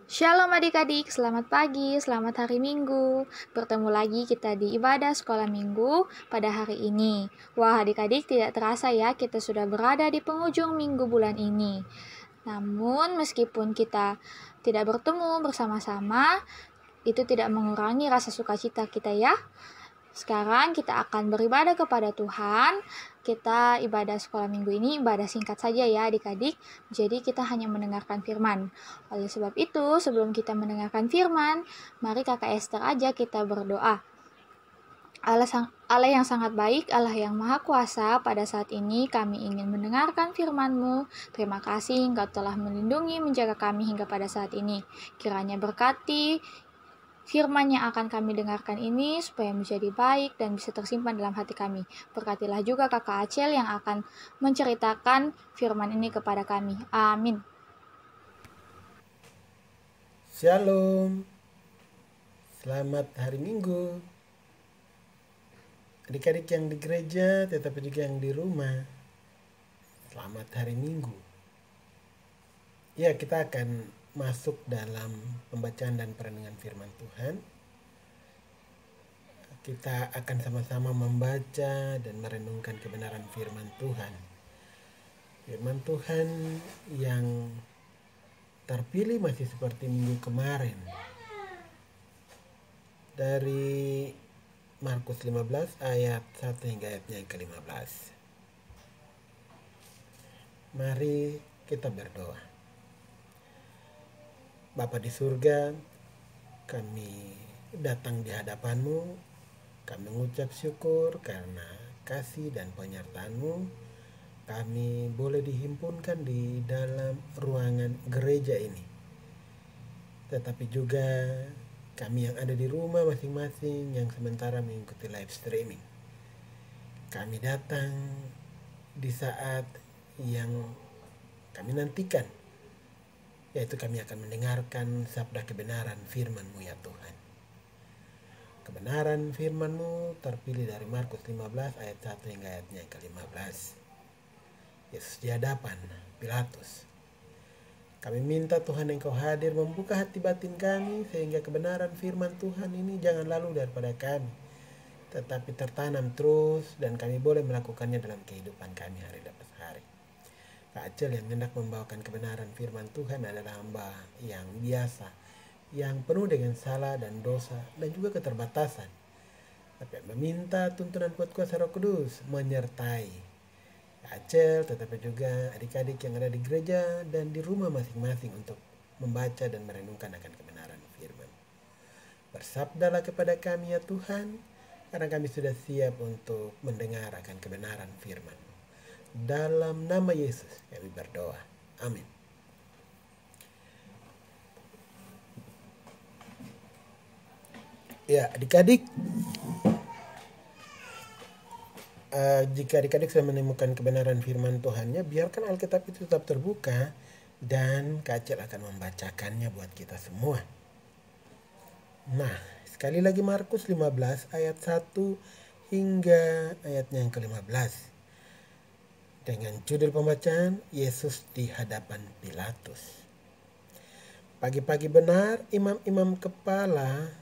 Shalom adik-adik, selamat pagi, selamat hari Minggu. Bertemu lagi kita di ibadah sekolah Minggu pada hari ini. Wah adik-adik, tidak terasa ya kita sudah berada di penghujung minggu bulan ini. Namun meskipun kita tidak bertemu bersama-sama, itu tidak mengurangi rasa sukacita kita ya. Sekarang kita akan beribadah kepada Tuhan. Kita ibadah sekolah minggu ini ibadah singkat saja ya adik-adik. Jadi kita hanya mendengarkan firman. Oleh sebab itu, sebelum kita mendengarkan firman, mari kakak Esther aja kita berdoa. Allah yang sangat baik, Allah yang maha kuasa, pada saat ini kami ingin mendengarkan firman-Mu. Terima kasih Engkau telah melindungi, menjaga kami hingga pada saat ini. Kiranya berkati firman yang akan kami dengarkan ini supaya menjadi baik dan bisa tersimpan dalam hati kami. Berkatilah juga kakak Acel yang akan menceritakan firman ini kepada kami. Amin. Shalom, selamat hari Minggu. Adik-adik yang di gereja tetapi juga yang di rumah, selamat hari Minggu. Ya, kita akan masuk dalam pembacaan dan perenungan firman Tuhan. Kita akan sama-sama membaca dan merenungkan kebenaran firman Tuhan. Firman Tuhan yang terpilih masih seperti minggu kemarin. Dari Markus 15 ayat 1 hingga ayatnya ke-15. Mari kita berdoa. Bapa di surga, kami datang di hadapan-Mu. Kami mengucap syukur karena kasih dan penyertaan-Mu. Kami boleh dihimpunkan di dalam ruangan gereja ini. Tetapi juga kami yang ada di rumah masing-masing yang sementara mengikuti live streaming. Kami datang di saat yang kami nantikan, yaitu kami akan mendengarkan sabda kebenaran firman-Mu ya Tuhan. Kebenaran firman-Mu terpilih dari Markus 15 ayat 1 hingga ayatnya ke-15. Yesus di hadapan Pilatus. Kami minta Tuhan Engkau hadir membuka hati batin kami sehingga kebenaran firman Tuhan ini jangan lalu daripada kami, tetapi tertanam terus dan kami boleh melakukannya dalam kehidupan kami hari lepas hari. Kak Acel yang hendak membawakan kebenaran firman Tuhan adalah hamba yang biasa, yang penuh dengan salah dan dosa dan juga keterbatasan. Tapi meminta tuntunan kuat kuasa Roh Kudus menyertai Acel, tetapi juga adik-adik yang ada di gereja dan di rumah masing-masing untuk membaca dan merenungkan akan kebenaran firman. Bersabdalah kepada kami ya Tuhan, karena kami sudah siap untuk mendengar akan kebenaran firman. Dalam nama Yesus kami berdoa. Amin. Ya, adik-adik, jika adik-adik sudah menemukan kebenaran firman Tuhannya, biarkan Alkitab itu tetap terbuka dan Kak Acel akan membacakannya buat kita semua. Nah, sekali lagi Markus 15 ayat 1 hingga ayatnya yang ke-15. Dengan judul pembacaan, Yesus di hadapan Pilatus. Pagi-pagi benar imam-imam kepala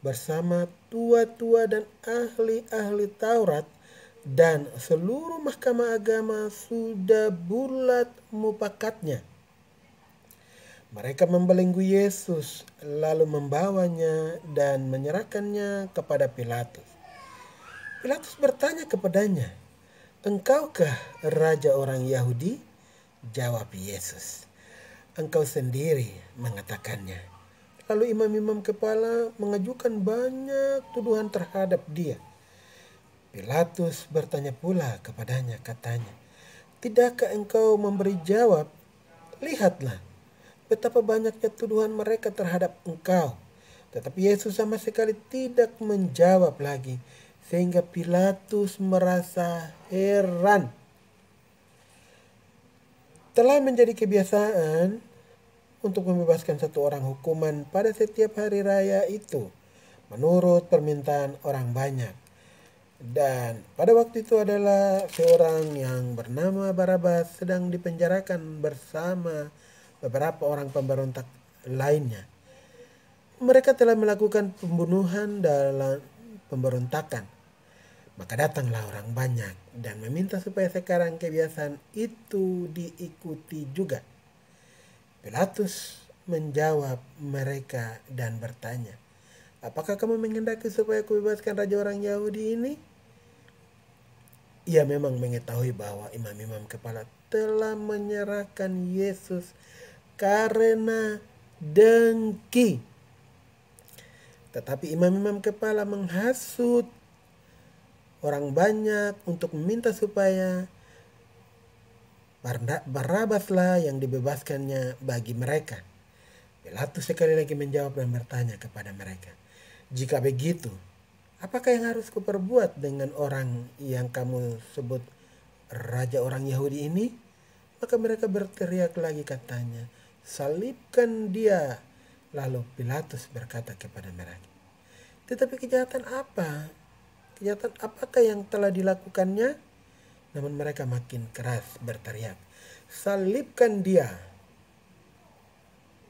bersama tua-tua dan ahli-ahli Taurat dan seluruh mahkamah agama sudah bulat mupakatnya. Mereka membelenggu Yesus lalu membawanya dan menyerahkannya kepada Pilatus. Pilatus bertanya kepadanya, "Engkaukah raja orang Yahudi?" Jawab Yesus, "Engkau sendiri mengatakannya." Lalu imam-imam kepala mengajukan banyak tuduhan terhadap dia. Pilatus bertanya pula kepadanya, katanya, "Tidakkah engkau memberi jawab? Lihatlah betapa banyaknya tuduhan mereka terhadap engkau." Tetapi Yesus sama sekali tidak menjawab lagi, sehingga Pilatus merasa heran. Telah menjadi kebiasaan untuk membebaskan satu orang hukuman pada setiap hari raya itu, menurut permintaan orang banyak. Dan pada waktu itu adalah seorang yang bernama Barabas sedang dipenjarakan bersama beberapa orang pemberontak lainnya. Mereka telah melakukan pembunuhan dalam pemberontakan. Maka datanglah orang banyak dan meminta supaya sekarang kebiasaan itu diikuti juga. Pilatus menjawab mereka dan bertanya, apakah kamu menghendaki supaya kubebaskan raja orang Yahudi ini? Ia memang mengetahui bahwa imam-imam kepala telah menyerahkan Yesus karena dengki. Tetapi imam-imam kepala menghasut orang banyak untuk meminta supaya Barabaslah yang dibebaskannya bagi mereka. Pilatus sekali lagi menjawab dan bertanya kepada mereka, jika begitu, apakah yang harus kuperbuat dengan orang yang kamu sebut raja orang Yahudi ini? Maka mereka berteriak lagi katanya, salibkan dia. Lalu Pilatus berkata kepada mereka, tetapi kejahatan apa? Kejahatan apakah yang telah dilakukannya? Namun mereka makin keras berteriak, salibkan dia.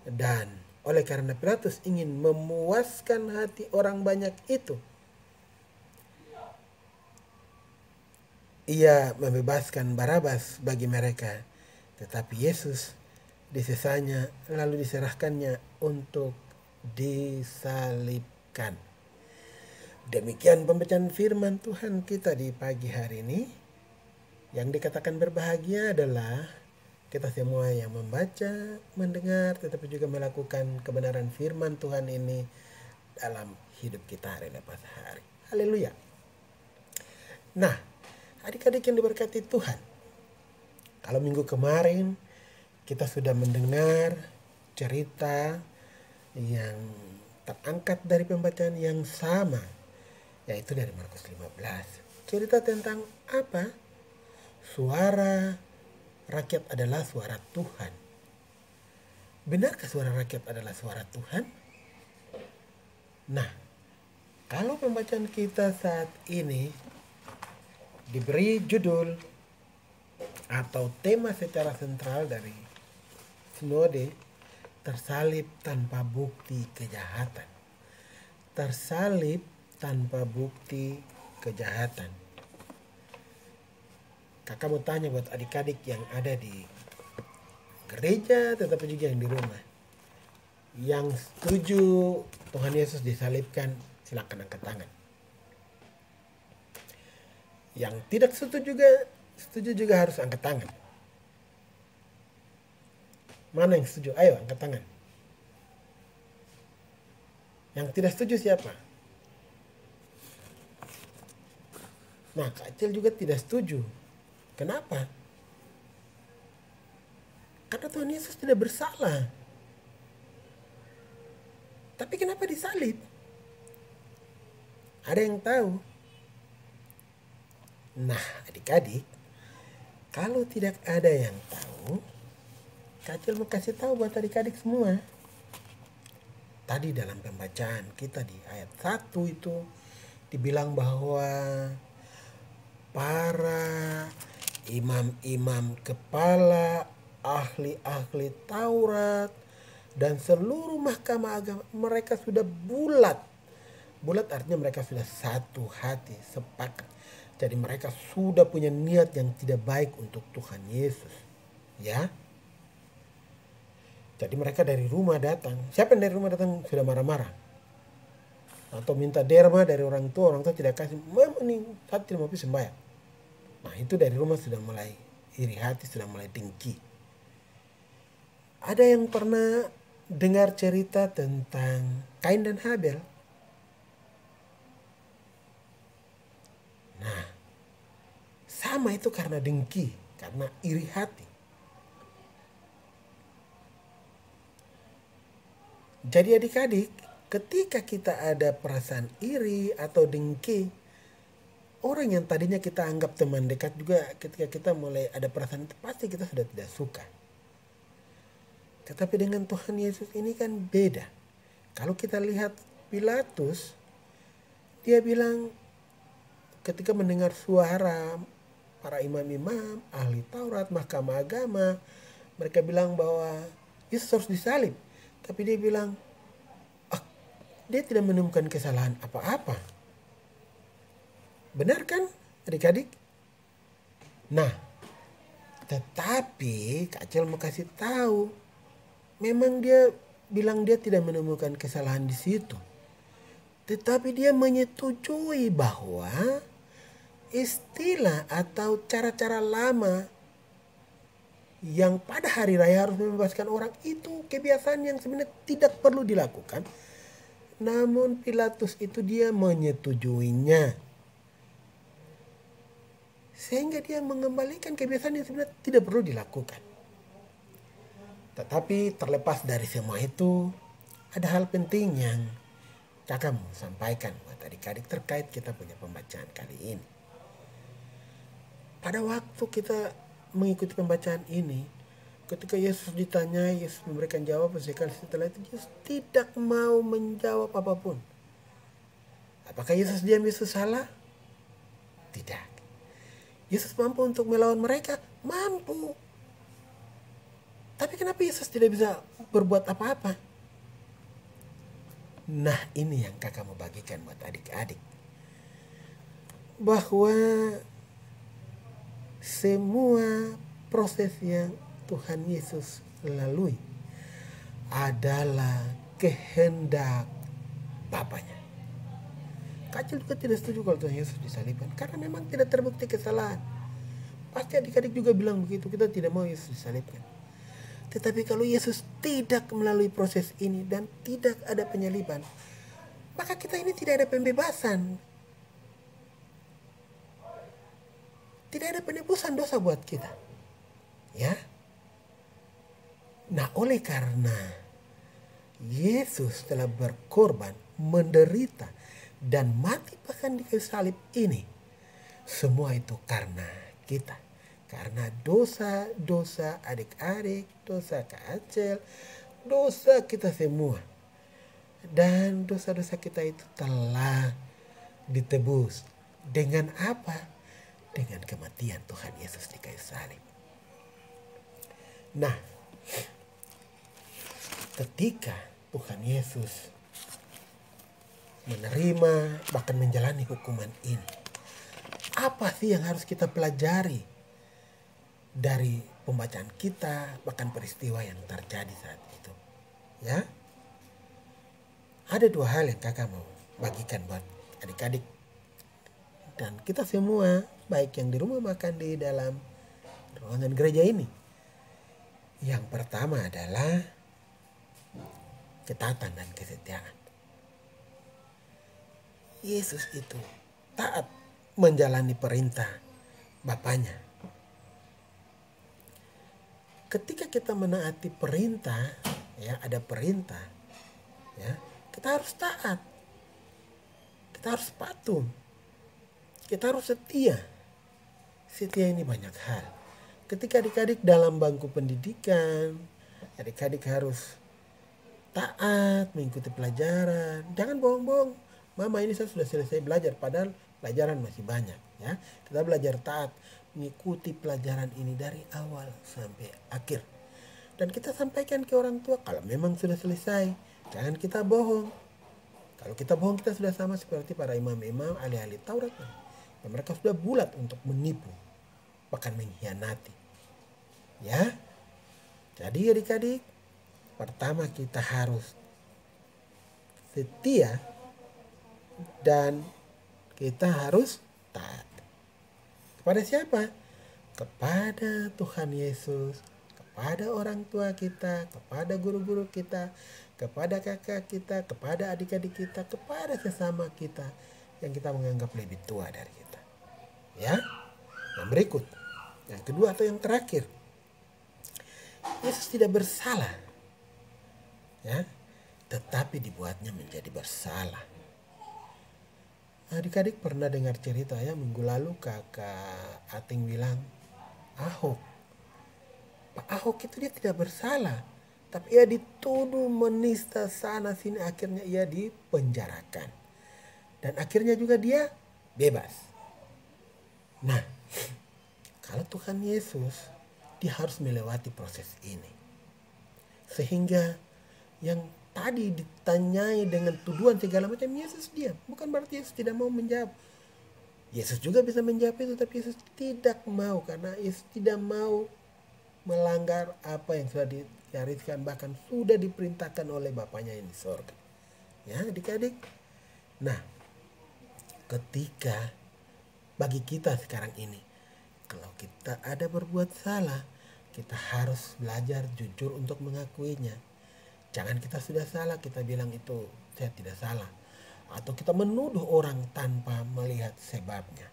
Dan oleh karena Pilatus ingin memuaskan hati orang banyak itu, ia membebaskan Barabas bagi mereka. Tetapi Yesus disesanya lalu diserahkannya untuk disalibkan. Demikian pembacaan firman Tuhan kita di pagi hari ini. Yang dikatakan berbahagia adalah kita semua yang membaca, mendengar, tetapi juga melakukan kebenaran firman Tuhan ini dalam hidup kita hari lepas hari. Haleluya. Nah, adik-adik yang diberkati Tuhan, kalau minggu kemarin kita sudah mendengar cerita yang terangkat dari pembacaan yang sama, yaitu dari Markus 15. Cerita tentang apa? Suara rakyat adalah suara Tuhan. Benarkah suara rakyat adalah suara Tuhan? Nah, kalau pembacaan kita saat ini diberi judul atau tema secara sentral dari sinode, tersalib tanpa bukti kejahatan. Tersalib tanpa bukti kejahatan. Kakak mau tanya buat adik-adik yang ada di gereja tetapi juga yang di rumah, yang setuju Tuhan Yesus disalibkan, silakan angkat tangan. Yang tidak setuju juga harus angkat tangan. Mana yang setuju? Ayo angkat tangan. Yang tidak setuju siapa? Nah, Kak Acil juga tidak setuju. Kenapa? Karena Tuhan Yesus tidak bersalah. Tapi kenapa disalib? Ada yang tahu? Nah, adik-adik, kalau tidak ada yang tahu, Kak Acil mau kasih tahu buat adik-adik semua. Tadi dalam pembacaan kita di ayat 1 itu dibilang bahwa para imam-imam kepala, ahli-ahli Taurat, dan seluruh mahkamah agama, mereka sudah bulat. Bulat artinya mereka sudah satu hati, sepakat. Jadi mereka sudah punya niat yang tidak baik untuk Tuhan Yesus. Ya. Jadi mereka dari rumah datang. Siapa yang dari rumah datang sudah marah-marah? Atau minta derma dari orang tua tidak kasih. Mama nih, saat tidak mau sembahyang. Nah itu dari rumah sudah mulai iri hati, sudah mulai dengki. Ada yang pernah dengar cerita tentang Kain dan Habel? Nah, sama itu karena dengki, karena iri hati. Jadi adik-adik, ketika kita ada perasaan iri atau dengki, orang yang tadinya kita anggap teman dekat juga ketika kita mulai ada perasaan itu pasti kita sudah tidak suka. Tetapi dengan Tuhan Yesus ini kan beda. Kalau kita lihat Pilatus, dia bilang ketika mendengar suara para imam-imam, ahli Taurat, mahkamah agama, mereka bilang bahwa Yesus harus disalib. Tapi dia bilang, dia tidak menemukan kesalahan apa-apa. Benar kan adik-adik? Nah, tetapi Kak Acel mau kasih tahu, memang dia bilang dia tidak menemukan kesalahan di situ. Tetapi dia menyetujui bahwa istilah atau cara-cara lama yang pada hari raya harus membebaskan orang itu kebiasaan yang sebenarnya tidak perlu dilakukan. Namun Pilatus itu dia menyetujuinya. Sehingga dia mengembalikan kebiasaan yang sebenarnya tidak perlu dilakukan. Tetapi terlepas dari semua itu, ada hal penting yang kakak mau sampaikan buat adik-adik terkait kita punya pembacaan kali ini. Pada waktu kita mengikuti pembacaan ini, ketika Yesus ditanya, Yesus memberikan jawaban, sekali setelah itu Yesus tidak mau menjawab apapun. Apakah Yesus diam, Yesus salah? Tidak. Yesus mampu untuk melawan mereka? Mampu. Tapi kenapa Yesus tidak bisa berbuat apa-apa? Nah, ini yang kakak mau bagikan buat adik-adik. Bahwa semua proses yang Tuhan Yesus lalui adalah kehendak Bapanya. Kacil juga tidak setuju kalau Tuhan Yesus disalibkan, karena memang tidak terbukti kesalahan. Pasti adik-adik juga bilang begitu, kita tidak mau Yesus disalibkan. Tetapi kalau Yesus tidak melalui proses ini dan tidak ada penyaliban, maka kita ini tidak ada pembebasan. Tidak ada penebusan dosa buat kita. Ya. Nah, oleh karena Yesus telah berkorban, menderita, dan mati bahkan di kayu salib ini, semua itu karena kita. Karena dosa-dosa adik-adik, dosa Kak Acel, dosa kita semua. Dan dosa-dosa kita itu telah ditebus. Dengan apa? Dengan kematian Tuhan Yesus di kayu salib. Nah, ketika Tuhan Yesus menerima bahkan menjalani hukuman ini, apa sih yang harus kita pelajari dari pembacaan kita, bahkan peristiwa yang terjadi saat itu? Ya, ada dua hal yang kakak mau bagikan buat adik-adik dan kita semua, baik yang di rumah makan di dalam ruangan gereja ini. Yang pertama adalah ketaatan dan kesetiaan. Yesus itu taat menjalani perintah Bapanya. Ketika kita menaati perintah, ya ada perintah, ya kita harus taat, kita harus patuh, kita harus setia. Setia ini banyak hal. Ketika adik-adik dalam bangku pendidikan, adik-adik harus taat mengikuti pelajaran. Jangan bohong-bohong, mama ini saya sudah selesai belajar, padahal pelajaran masih banyak. Ya, kita belajar taat mengikuti pelajaran ini dari awal sampai akhir. Dan kita sampaikan ke orang tua kalau memang sudah selesai. Jangan kita bohong. Kalau kita bohong, kita sudah sama seperti para imam-imam ahli-ahli Taurat. Dan mereka sudah bulat untuk menipu, bahkan mengkhianati. Ya. Jadi adik-adik, pertama kita harus setia dan kita harus taat. Kepada siapa? Kepada Tuhan Yesus, kepada orang tua kita, kepada guru-guru kita, kepada kakak kita, kepada adik-adik kita, kepada sesama kita yang kita menganggap lebih tua dari kita. Ya. Yang berikut, yang kedua atau yang terakhir, Yesus tidak bersalah. Ya. Tetapi dibuatnya menjadi bersalah. Adik-adik pernah dengar cerita ya, minggu lalu kakak Ating bilang, Ahok, Pak Ahok itu dia tidak bersalah, tapi ia dituduh menista sana sini, akhirnya ia dipenjarakan dan akhirnya juga dia bebas. Nah, kalau Tuhan Yesus, dia harus melewati proses ini sehingga yang tadi ditanyai dengan tuduhan segala macam, Yesus diam. Bukan berarti Yesus tidak mau menjawab. Yesus juga bisa menjawab itu, tapi Yesus tidak mau, karena Yesus tidak mau melanggar apa yang sudah digariskan, bahkan sudah diperintahkan oleh Bapaknya yang di sorga. Ya, adik-adik. Nah, ketika bagi kita sekarang ini, kalau kita ada berbuat salah, kita harus belajar jujur untuk mengakuinya. Jangan kita sudah salah, kita bilang itu saya tidak salah. Atau kita menuduh orang tanpa melihat sebabnya.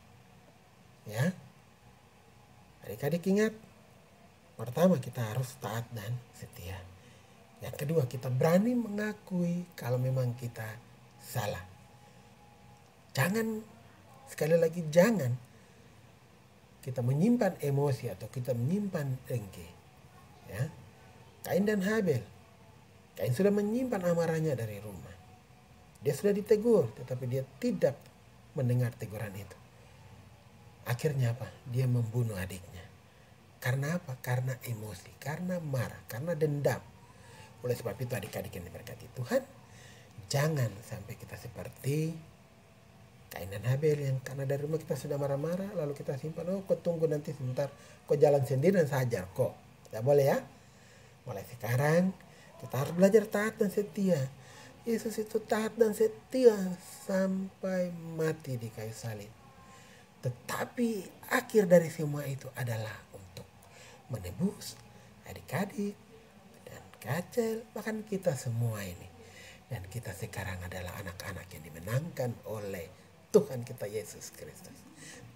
Ya. Adik-adik ingat, pertama kita harus taat dan setia. Yang kedua, kita berani mengakui kalau memang kita salah. Jangan, sekali lagi jangan kita menyimpan emosi atau kita menyimpan dengki. Ya. Kain dan Habel. Kain sudah menyimpan amarahnya dari rumah. Dia sudah ditegur, tetapi dia tidak mendengar teguran itu. Akhirnya apa? Dia membunuh adiknya. Karena apa? Karena emosi, karena marah, karena dendam. Oleh sebab itu adik-adik yang diberkati Tuhan, jangan sampai kita seperti Kain dan Habel yang karena dari rumah kita sudah marah-marah, lalu kita simpan, oh kau tunggu nanti sebentar, kau jalan sendiri dan saya ajar kok. Tidak boleh ya. Mulai sekarang kita harus belajar taat dan setia. Yesus itu taat dan setia sampai mati di kayu salib. Tetapi akhir dari semua itu adalah untuk menebus adik-adik dan kacel, bahkan kita semua ini. Dan kita sekarang adalah anak-anak yang dimenangkan oleh Tuhan kita Yesus Kristus.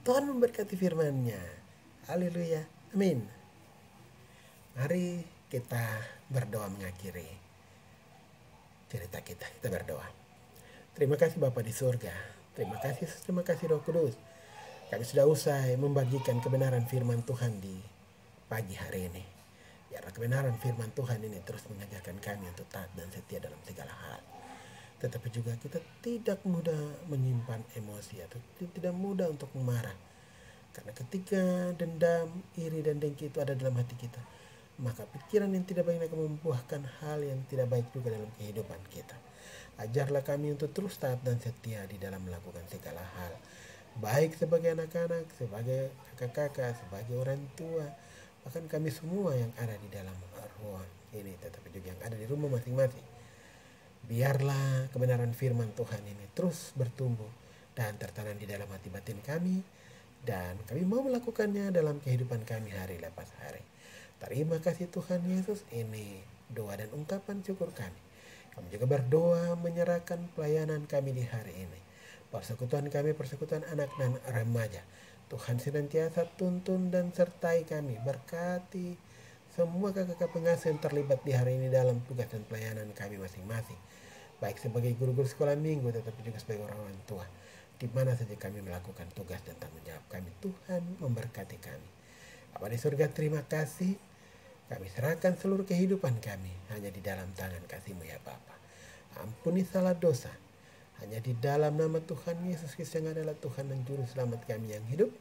Tuhan memberkati firman-Nya. Haleluya. Amin. Mari kita berdoa mengakhiri cerita kita. Kita berdoa. Terima kasih Bapa di surga. Terima kasih Roh Kudus. Kami sudah usai membagikan kebenaran firman Tuhan di pagi hari ini. Biarlah kebenaran firman Tuhan ini terus mengajarkan kami untuk taat dan setia dalam segala hal. Tetapi juga kita tidak mudah menyimpan emosi atau tidak mudah untuk marah. Karena ketika dendam, iri dan dengki itu ada dalam hati kita, maka pikiran yang tidak baik akan membuahkan hal yang tidak baik juga dalam kehidupan kita. Ajarlah kami untuk terus taat dan setia di dalam melakukan segala hal. Baik sebagai anak-anak, sebagai kakak-kakak, sebagai orang tua, bahkan kami semua yang ada di dalam ruang ini, tetapi juga yang ada di rumah masing-masing. Biarlah kebenaran firman Tuhan ini terus bertumbuh dan tertanam di dalam hati batin kami, dan kami mau melakukannya dalam kehidupan kami hari lepas hari. Terima kasih Tuhan Yesus, ini doa dan ungkapan syukur kami. Kami juga berdoa menyerahkan pelayanan kami di hari ini. Persekutuan kami, persekutuan anak dan remaja. Tuhan senantiasa tuntun dan sertai kami. Berkati semua kakak-kakak pengasuh yang terlibat di hari ini dalam tugas dan pelayanan kami masing-masing. Baik sebagai guru-guru sekolah minggu, tetapi juga sebagai orang tua. Di mana saja kami melakukan tugas dan tanggung jawab kami. Tuhan memberkati kami. Bapa di surga, terima kasih. Kami serahkan seluruh kehidupan kami hanya di dalam tangan kasih-Mu ya Bapa. Ampuni salah dosa. Hanya di dalam nama Tuhan Yesus Kristus yang adalah Tuhan dan Juru Selamat kami yang hidup,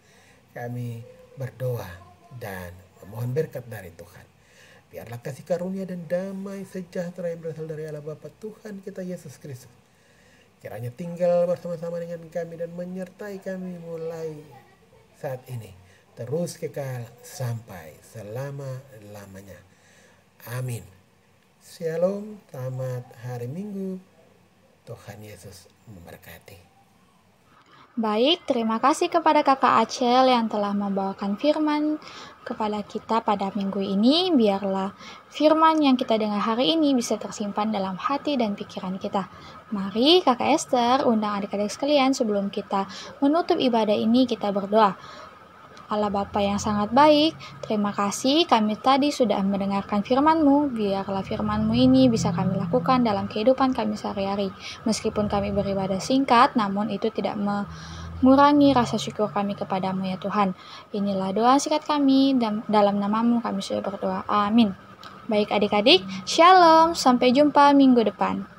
kami berdoa dan memohon berkat dari Tuhan. Biarlah kasih karunia dan damai sejahtera yang berasal dari Allah Bapa Tuhan kita Yesus Kristus kiranya tinggal bersama-sama dengan kami dan menyertai kami mulai saat ini terus kekal sampai selama-lamanya. Amin. Shalom, selamat hari Minggu. Tuhan Yesus memberkati. Baik, terima kasih kepada Kakak Acel yang telah membawakan firman kepada kita pada minggu ini. Biarlah firman yang kita dengar hari ini bisa tersimpan dalam hati dan pikiran kita. Mari Kakak Esther undang adik-adik sekalian sebelum kita menutup ibadah ini kita berdoa. Allah Bapa yang sangat baik, terima kasih kami tadi sudah mendengarkan firman-Mu. Biarlah firman-Mu ini bisa kami lakukan dalam kehidupan kami sehari-hari. Meskipun kami beribadah singkat, namun itu tidak mengurangi rasa syukur kami kepada-Mu ya Tuhan. Inilah doa singkat kami, dan dalam nama-Mu kami sudah berdoa. Amin. Baik adik-adik, shalom, sampai jumpa minggu depan.